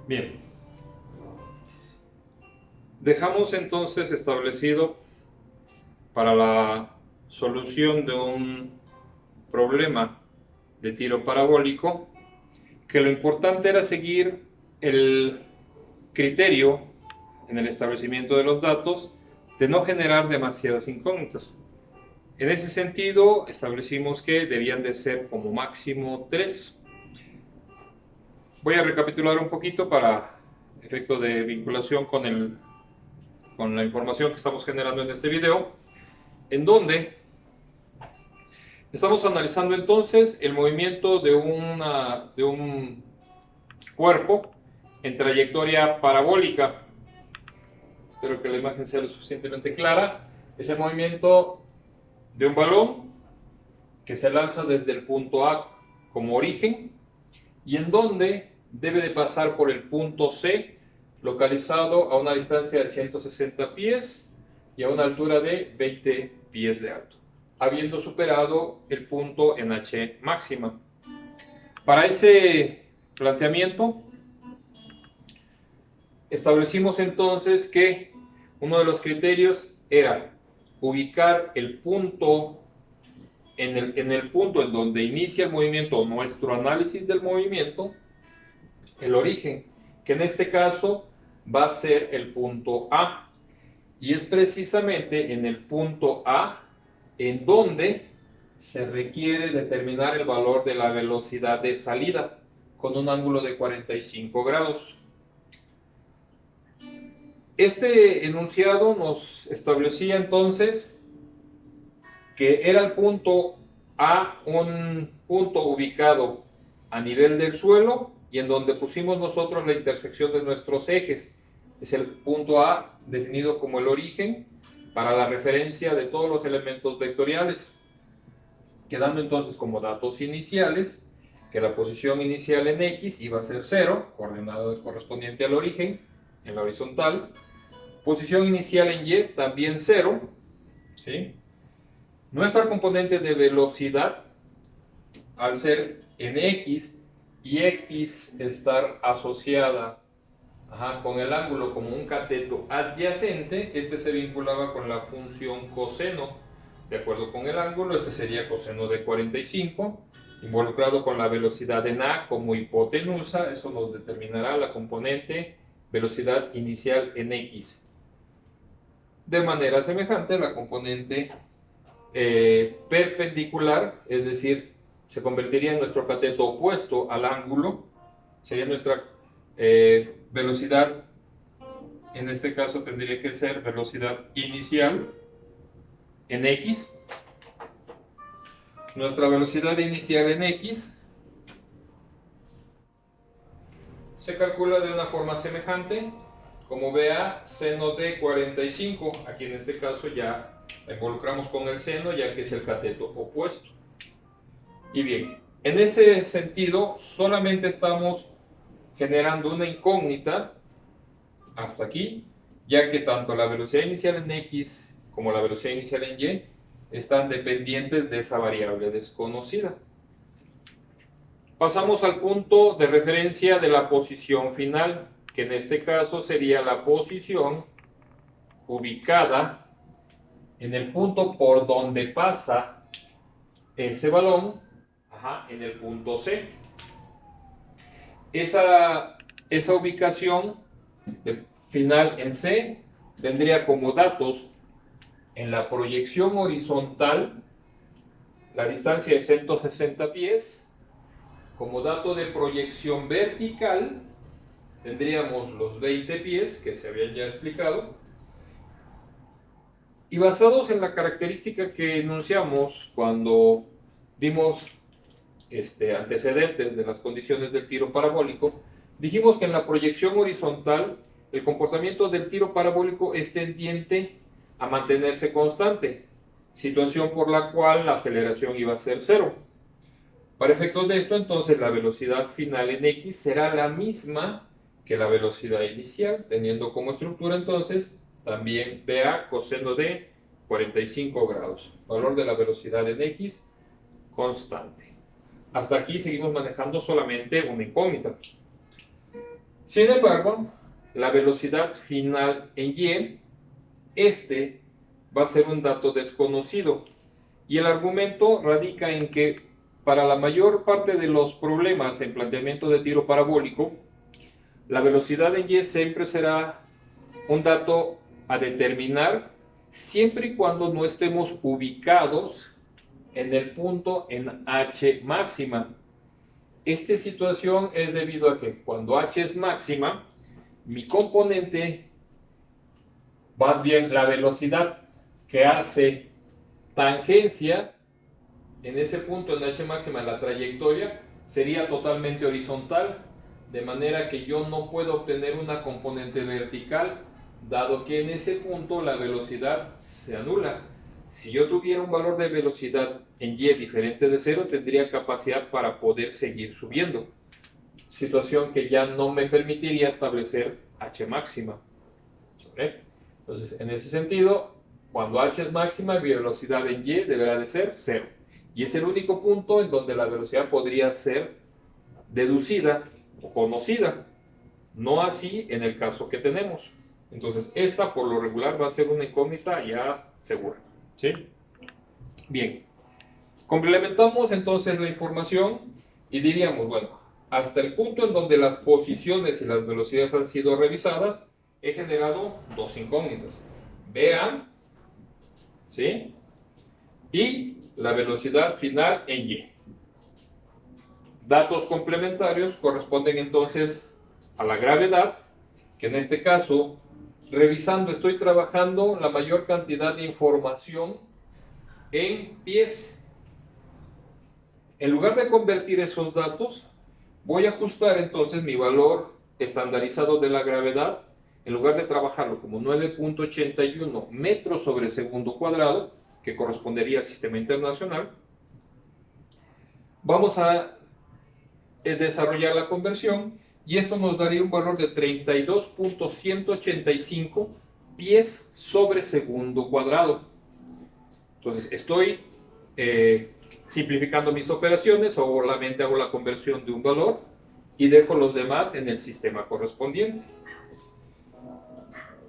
Bien, dejamos entonces establecido para la solución de un problema de tiro parabólico que lo importante era seguir el criterio en el establecimiento de los datos de no generar demasiadas incógnitas. En ese sentido, establecimos que debían de ser como máximo 3. Voy a recapitular un poquito para efecto de vinculación con la información que estamos generando en este video, en donde estamos analizando entonces el movimiento de un cuerpo en trayectoria parabólica. Espero que la imagen sea lo suficientemente clara. Es el movimiento de un balón que se lanza desde el punto A como origen y en donde debe de pasar por el punto C, localizado a una distancia de 160 pies y a una altura de 20 pies de alto, habiendo superado el punto en H máxima. Para ese planteamiento, establecimos entonces que uno de los criterios era ubicar el punto en el punto en donde inicia el movimiento, nuestro análisis del movimiento, el origen, que en este caso va a ser el punto A. Y es precisamente en el punto A en donde se requiere determinar el valor de la velocidad de salida con un ángulo de 45 grados. Este enunciado nos establecía entonces que era el punto A un punto ubicado a nivel del suelo y en donde pusimos nosotros la intersección de nuestros ejes. Es el punto A definido como el origen para la referencia de todos los elementos vectoriales, quedando entonces como datos iniciales que la posición inicial en X iba a ser 0, coordenada correspondiente al origen en la horizontal, posición inicial en Y también 0, ¿sí? Nuestra componente de velocidad, al ser en X y X estar asociada con el ángulo como un cateto adyacente, este se vinculaba con la función coseno. De acuerdo con el ángulo, este sería coseno de 45, involucrado con la velocidad en A como hipotenusa. Eso nos determinará la componente velocidad inicial en X. De manera semejante, la componente perpendicular, es decir, se convertiría en nuestro cateto opuesto al ángulo, sería nuestra velocidad, en este caso tendría que ser velocidad inicial en X. Nuestra velocidad inicial en X se calcula de una forma semejante, como vea, seno de 45, aquí en este caso ya la involucramos con el seno, ya que es el cateto opuesto. Y bien, en ese sentido, solamente estamos generando una incógnita hasta aquí, ya que tanto la velocidad inicial en X como la velocidad inicial en Y están dependientes de esa variable desconocida. Pasamos al punto de referencia de la posición final, que en este caso sería la posición ubicada en el punto por donde pasa ese balón, en el punto C. Esa ubicación final en C tendría como datos en la proyección horizontal la distancia de 160 pies. Como dato de proyección vertical tendríamos los 20 pies que se habían ya explicado. Y basados en la característica que enunciamos cuando dimos antecedentes de las condiciones del tiro parabólico, dijimos que en la proyección horizontal el comportamiento del tiro parabólico es tendiente a mantenerse constante, situación por la cual la aceleración iba a ser 0. Para efectos de esto, entonces, la velocidad final en X será la misma que la velocidad inicial, teniendo como estructura, entonces, también BA coseno de 45 grados, valor de la velocidad en X constante. Hasta aquí seguimos manejando solamente una incógnita. Sin embargo, la velocidad final en y, va a ser un dato desconocido. Y el argumento radica en que para la mayor parte de los problemas en planteamiento de tiro parabólico, la velocidad en y siempre será un dato a determinar siempre y cuando no estemos ubicados en el punto en h máxima. Esta situación es debido a que cuando h es máxima, mi componente, más bien la velocidad que hace tangencia en ese punto en h máxima en la trayectoria sería totalmente horizontal, de manera que yo no puedo obtener una componente vertical, dado que en ese punto la velocidad se anula. Si yo tuviera un valor de velocidad en y diferente de 0, tendría capacidad para poder seguir subiendo, situación que ya no me permitiría establecer h máxima. Entonces, en ese sentido, cuando h es máxima, mi velocidad en y deberá de ser 0. Y es el único punto en donde la velocidad podría ser deducida o conocida. No así en el caso que tenemos. Entonces, esta por lo regular va a ser una incógnita ya segura. ¿Sí? Bien. Complementamos entonces la información y diríamos, bueno, hasta el punto en donde las posiciones y las velocidades han sido revisadas, he generado dos incógnitas. VA, ¿sí? Y la velocidad final en y. Datos complementarios corresponden entonces a la gravedad, que en este caso, revisando, estoy trabajando la mayor cantidad de información en pies. En lugar de convertir esos datos, voy a ajustar entonces mi valor estandarizado de la gravedad. En lugar de trabajarlo como 9.81 metros sobre segundo cuadrado, que correspondería al sistema internacional, vamos a desarrollar la conversión y esto nos daría un valor de 32.185 pies sobre segundo cuadrado. Entonces estoy simplificando mis operaciones, solamente hago la conversión de un valor y dejo los demás en el sistema correspondiente.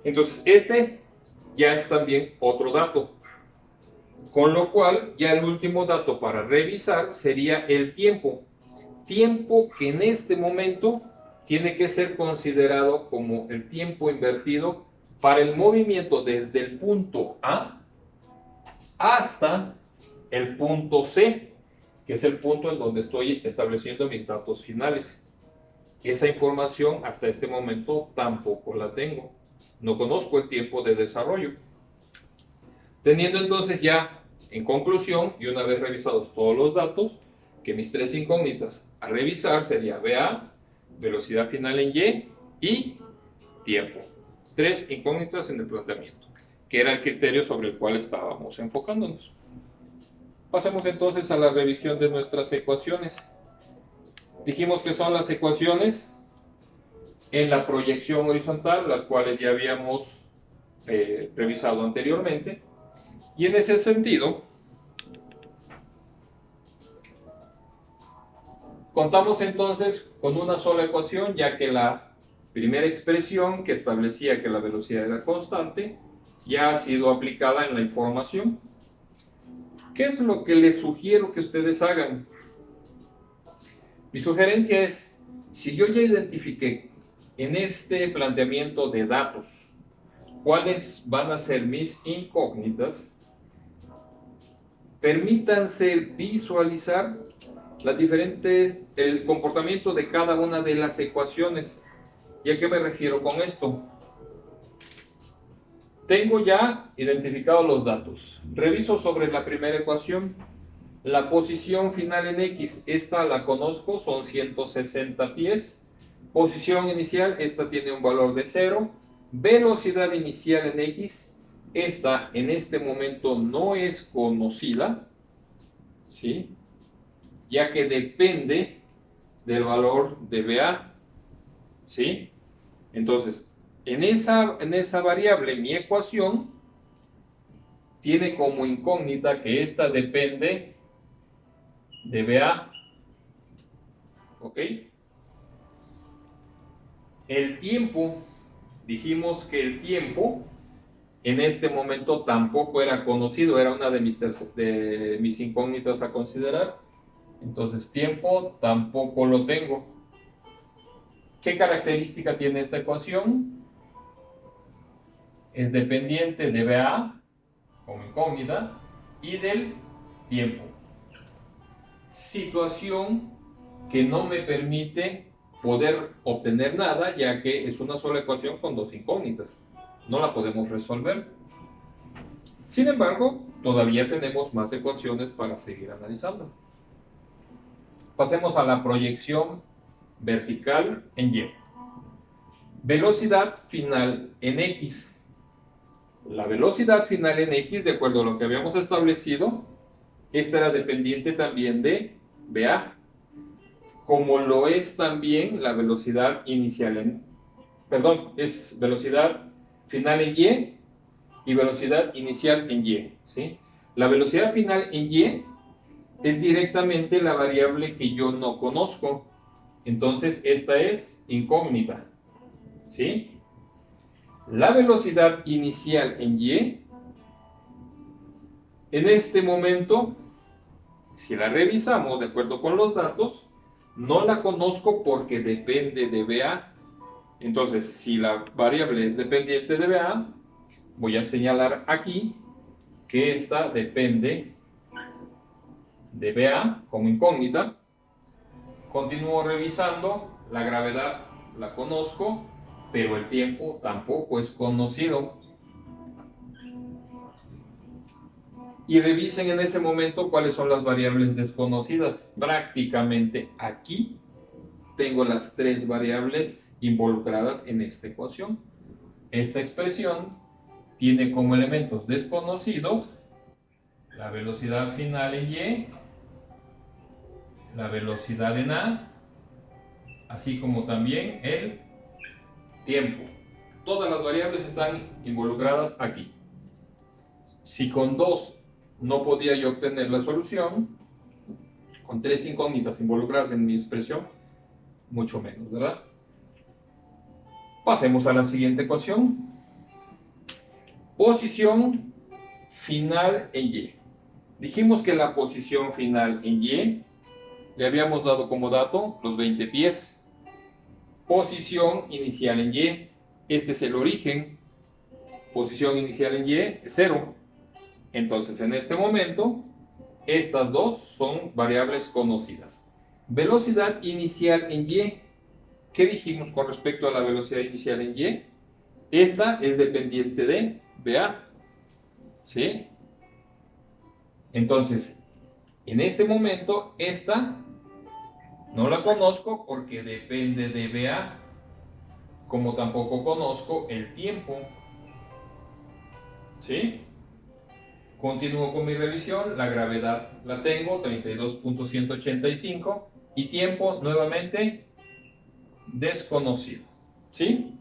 Entonces este ya es también otro dato, con lo cual ya el último dato para revisar sería el tiempo que en este momento tiene que ser considerado como el tiempo invertido para el movimiento desde el punto A hasta el punto C, que es el punto en donde estoy estableciendo mis datos finales. Esa información hasta este momento tampoco la tengo. No conozco el tiempo de desarrollo. Teniendo entonces ya en conclusión, y una vez revisados todos los datos, que mis tres incógnitas a revisar sería VA, velocidad final en y tiempo. Tres incógnitas en el planteamiento, que era el criterio sobre el cual estábamos enfocándonos. Pasemos entonces a la revisión de nuestras ecuaciones. Dijimos que son las ecuaciones en la proyección horizontal, las cuales ya habíamos revisado anteriormente. Y en ese sentido, contamos entonces con una sola ecuación, ya que la primera expresión que establecía que la velocidad era constante ya ha sido aplicada en la información. ¿Qué es lo que les sugiero que ustedes hagan? Mi sugerencia es, si yo ya identifiqué en este planteamiento de datos cuáles van a ser mis incógnitas, permítanse visualizar el comportamiento de cada una de las ecuaciones. ¿Y a qué me refiero con esto? Tengo ya identificados los datos. Reviso sobre la primera ecuación. La posición final en X, esta la conozco, son 160 pies. Posición inicial, esta tiene un valor de 0. Velocidad inicial en X, esta en este momento no es conocida, ¿sí? Ya que depende del valor de VA, ¿sí? Entonces, en esa variable, mi ecuación tiene como incógnita que esta depende de VA, ¿ok? El tiempo, dijimos que el tiempo en este momento tampoco era conocido, era una de mis incógnitas a considerar. Entonces tiempo tampoco lo tengo. ¿Qué característica tiene esta ecuación? Es dependiente de BA como incógnita y del tiempo. Situación que no me permite poder obtener nada, ya que es una sola ecuación con dos incógnitas. No la podemos resolver. Sin embargo, todavía tenemos más ecuaciones para seguir analizando. Pasemos a la proyección vertical en Y. Velocidad final en X. La velocidad final en X, de acuerdo a lo que habíamos establecido, esta era dependiente también de BA, como lo es también la velocidad inicial en, es velocidad final en y velocidad inicial en Y, ¿sí? La velocidad final en Y es directamente la variable que yo no conozco, entonces esta es incógnita, ¿sí? La velocidad inicial en Y, en este momento, si la revisamos de acuerdo con los datos, no la conozco porque depende de BA. Entonces, si la variable es dependiente de BA, voy a señalar aquí que esta depende de BA como incógnita. Continúo revisando, la gravedad la conozco, pero el tiempo tampoco es conocido. Y revisen en ese momento cuáles son las variables desconocidas. Prácticamente aquí tengo las tres variables involucradas en esta ecuación. Esta expresión tiene como elementos desconocidos la velocidad final en Y, la velocidad en A, así como también el tiempo. Todas las variables están involucradas aquí. Si con 2 no podía yo obtener la solución, con 3 incógnitas involucradas en mi expresión, mucho menos, ¿verdad? Pasemos a la siguiente ecuación. Posición final en Y. Dijimos que la posición final en Y le habíamos dado como dato los 20 pies. Posición inicial en Y. Este es el origen. Posición inicial en Y es 0. Entonces, en este momento, estas dos son variables conocidas. Velocidad inicial en Y. ¿Qué dijimos con respecto a la velocidad inicial en Y? Esta es dependiente de BA. ¿Sí? Entonces, en este momento, esta no la conozco porque depende de BA, como tampoco conozco el tiempo. ¿Sí? Continúo con mi revisión, la gravedad la tengo, 32.185, y tiempo nuevamente desconocido. ¿Sí?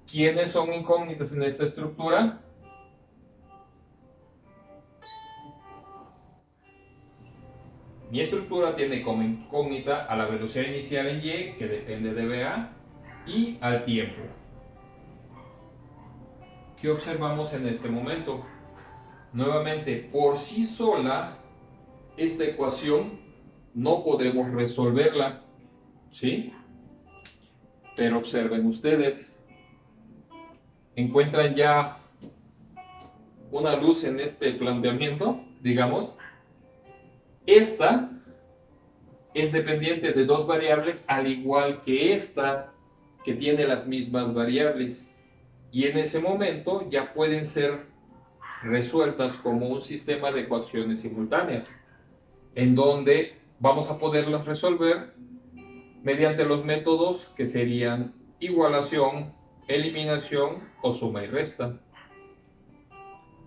¿Quiénes son incógnitas en esta estructura? Mi estructura tiene como incógnita a la velocidad inicial en Y, que depende de BA, y al tiempo. ¿Qué observamos en este momento? Nuevamente, por sí sola, esta ecuación no podremos resolverla, ¿sí? Pero observen ustedes, ¿encuentran ya una luz en este planteamiento? Digamos, esta es dependiente de dos variables, al igual que esta, que tiene las mismas variables. Y en ese momento ya pueden ser resueltas como un sistema de ecuaciones simultáneas, en donde vamos a poderlas resolver mediante los métodos que serían igualación, eliminación o suma y resta.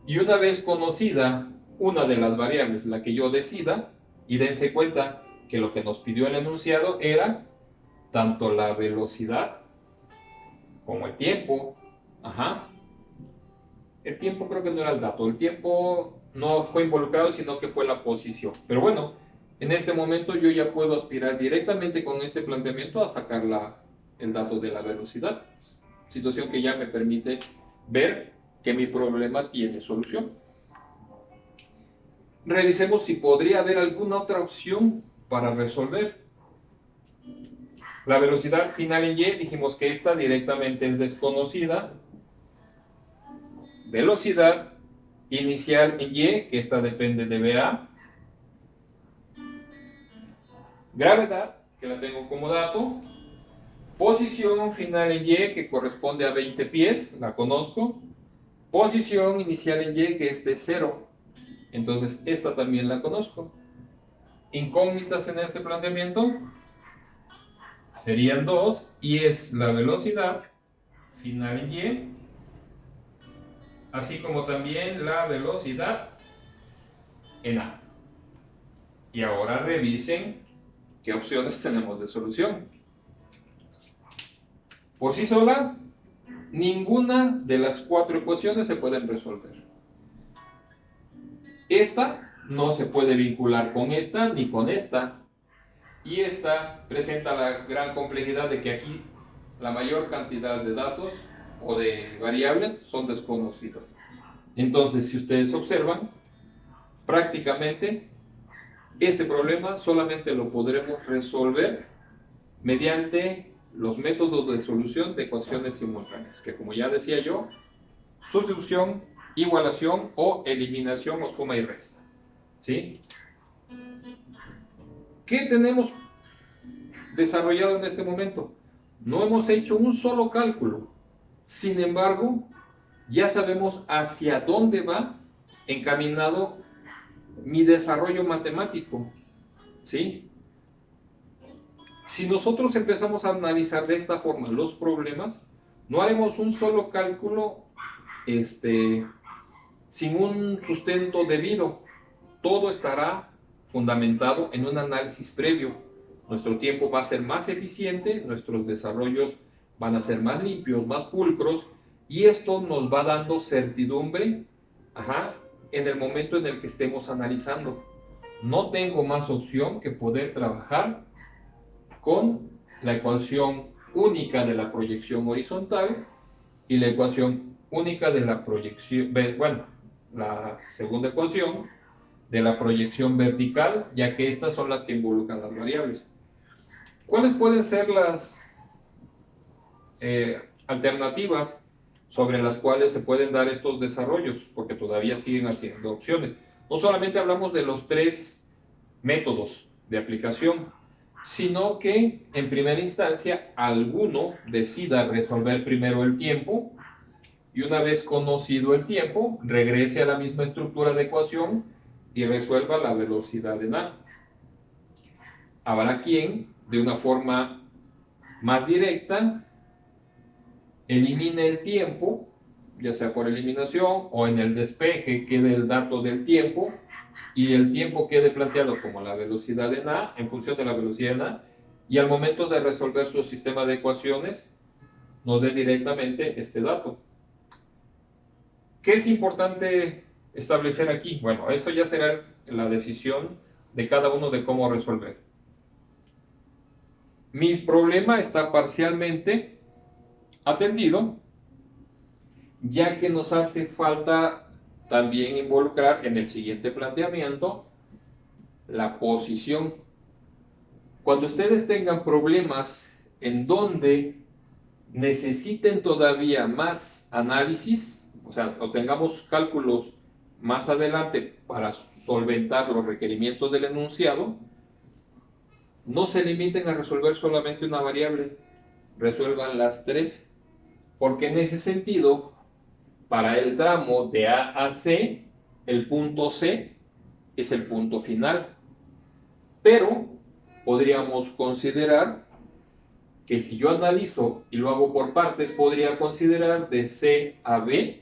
Y una vez conocida una de las variables, la que yo decida, y dense cuenta que lo que nos pidió el enunciado era tanto la velocidad como el tiempo. El tiempo creo que no era el dato, el tiempo no fue involucrado, sino que fue la posición. Pero bueno, en este momento yo ya puedo aspirar directamente con este planteamiento a sacar el dato de la velocidad, situación que ya me permite ver que mi problema tiene solución. Revisemos si podría haber alguna otra opción para resolver. La velocidad final en Y, dijimos que esta directamente es desconocida. Velocidad inicial en Y, que esta depende de BA. Gravedad, que la tengo como dato. Posición final en Y, que corresponde a 20 pies, la conozco. Posición inicial en Y, que es de 0. Entonces, esta también la conozco. Incógnitas en este planteamiento serían dos, y es la velocidad final en Y, así como también la velocidad en A. Y ahora revisen qué opciones tenemos de solución. Por sí sola, ninguna de las cuatro ecuaciones se pueden resolver. Esta no se puede vincular con esta ni con esta. Y esta presenta la gran complejidad de que aquí la mayor cantidad de datos o de variables son desconocidas. Entonces, si ustedes observan, prácticamente este problema solamente lo podremos resolver mediante los métodos de solución de ecuaciones simultáneas, que como ya decía yo, sustitución, igualación o eliminación o suma y resta. ¿Sí? ¿Qué tenemos desarrollado en este momento? No hemos hecho un solo cálculo. Sin embargo, ya sabemos hacia dónde va encaminado mi desarrollo matemático. ¿Sí? Si nosotros empezamos a analizar de esta forma los problemas, no haremos un solo cálculo sin un sustento debido. Todo estará fundamentado en un análisis previo. Nuestro tiempo va a ser más eficiente, nuestros desarrollos van a ser más limpios, más pulcros, y esto nos va dando certidumbre en el momento en el que estemos analizando. No tengo más opción que poder trabajar con la ecuación única de la proyección horizontal y la ecuación única de la proyección, la segunda ecuación de la proyección vertical, ya que estas son las que involucran las variables. ¿Cuáles pueden ser las alternativas sobre las cuales se pueden dar estos desarrollos? Porque todavía siguen haciendo opciones. No solamente hablamos de los tres métodos de aplicación, sino que en primera instancia alguno decida resolver primero el tiempo y una vez conocido el tiempo regrese a la misma estructura de ecuación y resuelva la velocidad en A. Habrá quien de una forma más directa elimine el tiempo, ya sea por eliminación o en el despeje quede el dato del tiempo y el tiempo quede planteado como la velocidad en A en función de la velocidad en A, y al momento de resolver su sistema de ecuaciones nos dé directamente este dato. ¿Qué es importante establecer aquí? Bueno, eso ya será la decisión de cada uno de cómo resolver. Mi problema está parcialmente atendido, ya que nos hace falta también involucrar en el siguiente planteamiento la posición. Cuando ustedes tengan problemas en donde necesiten todavía más análisis, o tengamos cálculos más adelante para solventar los requerimientos del enunciado, no se limiten a resolver solamente una variable, resuelvan las tres, porque en ese sentido, para el tramo de A a C, el punto C es el punto final. Pero podríamos considerar que si yo analizo y lo hago por partes, podría considerar de C a B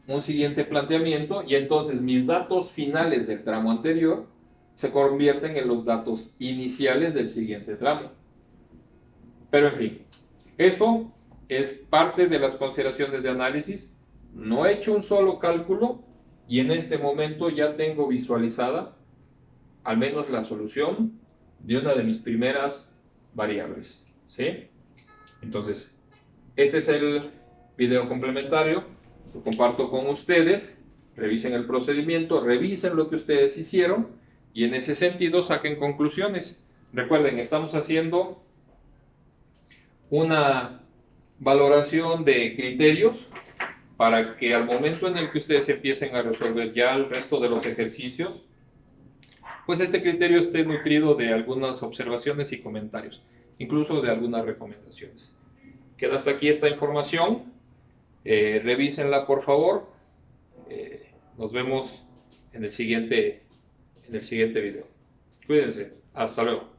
un siguiente planteamiento, y entonces mis datos finales del tramo anterior se convierten en los datos iniciales del siguiente tramo. Pero en fin, esto es parte de las consideraciones de análisis. No he hecho un solo cálculo y en este momento ya tengo visualizada al menos la solución de una de mis primeras variables. ¿sí? Entonces, este es el video complementario, lo comparto con ustedes, revisen el procedimiento, revisen lo que ustedes hicieron y en ese sentido saquen conclusiones. Recuerden, estamos haciendo una valoración de criterios para que al momento en el que ustedes empiecen a resolver ya el resto de los ejercicios, pues este criterio esté nutrido de algunas observaciones y comentarios, incluso de algunas recomendaciones. Queda hasta aquí esta información, revísenla por favor, nos vemos en el siguiente video. Cuídense, hasta luego.